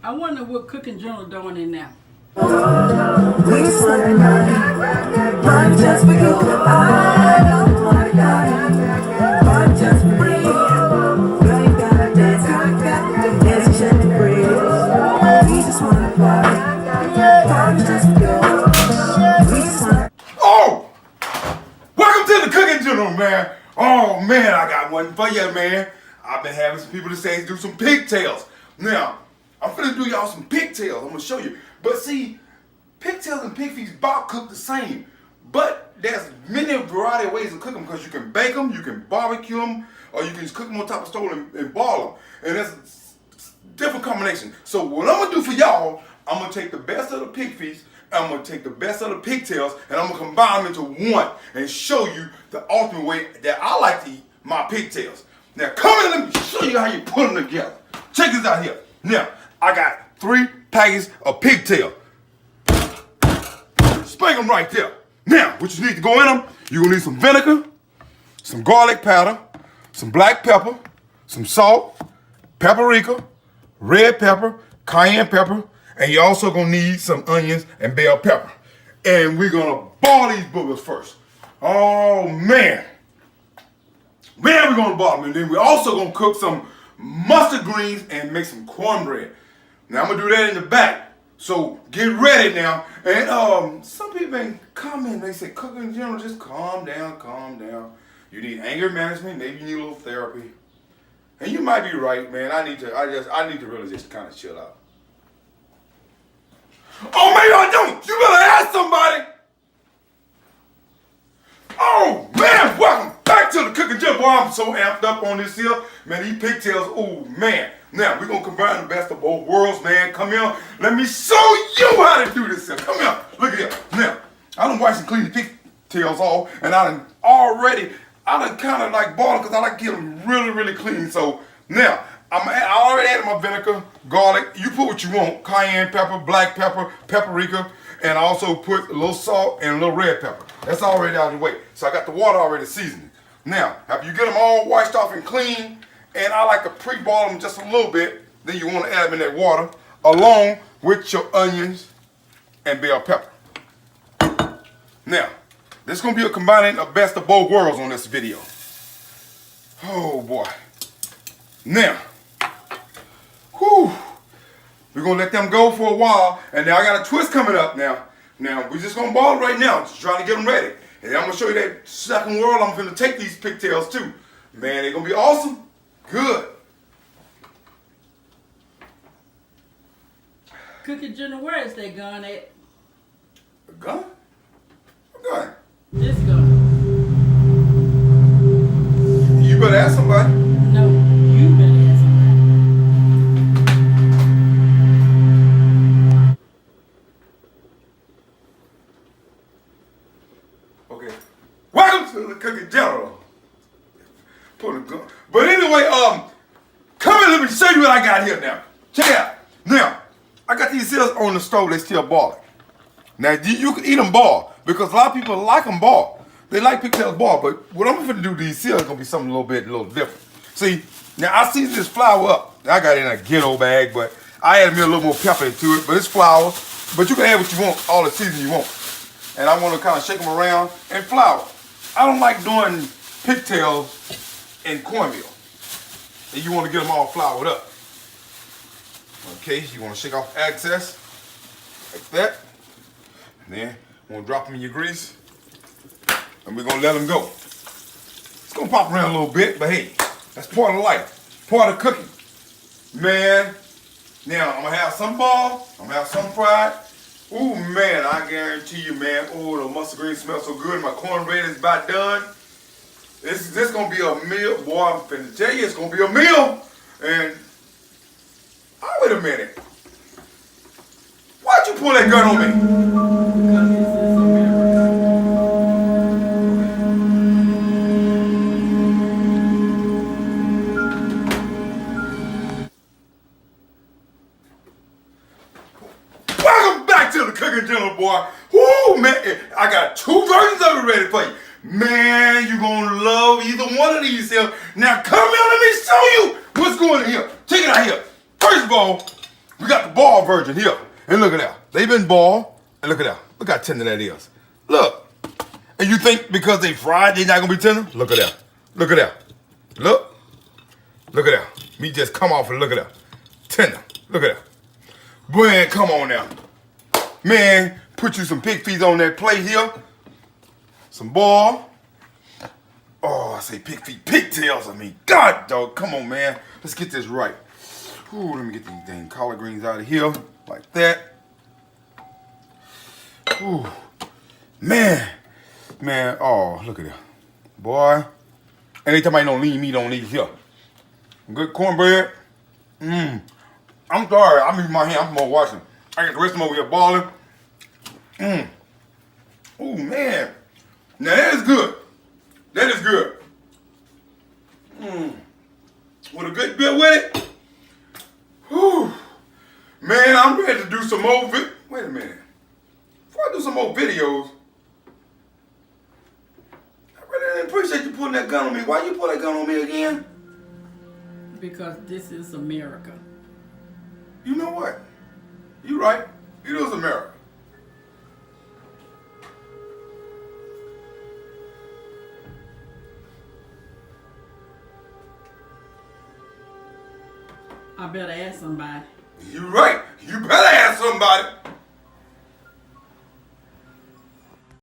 I wonder what Cooking Journal doing in now. We say I'm just for you. I don't wanna die. I'm just for free. Girl, you gotta dance. Dance and shake the breeze. We just wanna party. I'm just for you. We just wanna. Oh! Welcome to the Cooking Journal, man. Oh, man, I got one for you, man. I've been having some people to say do some pigtails. Now, I'm finna do y'all some pigtails. I'm gonna show you. But see, pigtails and pig feet about cook the same. But there's many variety of ways to cook them because you can bake them, you can barbecue them, or you can just cook them on top of the stove and boil them. And there's different combinations. So what I'm gonna do for y'all, I'm gonna take the best of the pig feet, I'm gonna take the best of the pigtails, and I'm gonna combine them into one and show you the ultimate way that I like to eat my pigtails. Now come in, let me show you how you put them together. Check this out here. Now, I got 3 packets of pigtail. Spank them right there. Now, what you need to go in them, you're gonna need some vinegar, some garlic powder, some black pepper, some salt, paprika, red pepper, cayenne pepper, and you're also gonna need some onions and bell pepper. And we're gonna boil these boogers first. Oh man. Man, we're gonna boil them. And then we're also gonna cook some mustard greens and make some cornbread. Now I'm gonna do that in the back. So get ready now. And some people been commenting, they say, Cooking in general, just calm down, calm down. You need anger management, maybe you need a little therapy. And you might be right, man. I need to really just kind of chill out. Oh, maybe I don't. You better ask somebody. Oh man, welcome back to the Cooking Journal. Boy, I'm so amped up on this here. Man, these pigtails, oh man. Now, we're gonna combine the best of both worlds, man. Come here. Let me show you how to do this here. Come here. Look at here. Now, I done washed and cleaned the pigtails off, and I done kind of like boil them because I like to get them really, really clean. So now, I already added my vinegar, garlic. You put what you want. Cayenne pepper, black pepper, paprika, and I also put a little salt and a little red pepper. That's already out of the way. So I got the water already seasoned. Now, after you get them all washed off and clean, and I like to pre-boil them just a little bit, then you want to add them in that water, along with your onions and bell pepper. Now, this is going to be a combining of best of both worlds on this video. Oh boy. Now, whew, we're going to let them go for a while, and now I got a twist coming up now. Now, we're just going to boil right now, just trying to get them ready. And then I'm going to show you that second world I'm going to take these pigtails to. Man, they're going to be awesome. Good. Cooking Journal, where is that gun at? A gun? A gun? This gun. You better ask somebody. No, you better ask somebody. Okay. Welcome to the Cooking Journal. Put a gun. But anyway, come here, let me show you what I got here now. Check it out. Now, I got these seals on the stove, they still boiling. Now, you can eat them boiled, because a lot of people like them boiled. They like pigtails boiled, but what I'm going to do to these seals is going to be something a little different. See, now I seasoned this flour up. I got it in a ghetto bag, but I added me a little more pepper into it, but it's flour. But you can add what you want, all the seasoning you want. And I want to kind of shake them around and flour. I don't like doing pigtails and cornmeal. And you want to get them all floured up. Okay, you want to shake off excess, like that. And then you want to drop them in your grease. And we're going to let them go. It's going to pop around a little bit, but hey, that's part of life, part of cooking. Man, now I'm going to have some boiled, I'm going to have some fried. Ooh, man, I guarantee you, man, oh, the mustard greens smell so good. My cornbread is about done. This gonna be a meal, boy. I'm finna tell you, it's gonna be a meal. And wait a minute. Why'd you pull that gun on me? Welcome back to the Cooking Journal, boy. Woo, man, I got 2 versions of it ready for you. Man, you're gonna love either one of these here. Now come here, let me show you what's going in here. Check it out here. First of all, We got the ball version here. And look at that. They've been boiled. And look at that. Look how tender that is. Look. And you think because they fried, they're not going to be tender? Look at that. Look at that. Look. Look at that. Me just come off and look at that. Tender. Look at that. Man, come on now. Man, put you some pig feet on that plate here. Some ball. Oh, I say pig feet. Pigtails, I mean. God, dog. Come on, man. Let's get this right. Ooh, let me get these dang collard greens out of here. Like that. Ooh. Man. Man, oh, look at that. Boy. Anytime I don't lean meat on these here. Good cornbread. I'm sorry, I'm using my hand, I'm more washing. I got the rest of them over here balling. Oh man. Now that is good. That is good. With a good bit with it. Whew. Man, I'm ready to do some more wait a minute. Before I do some more videos, I really didn't appreciate you putting that gun on me. Why you put that gun on me again? Because this is America. You know what? You right. It is America. I better ask somebody. You right. You better ask somebody.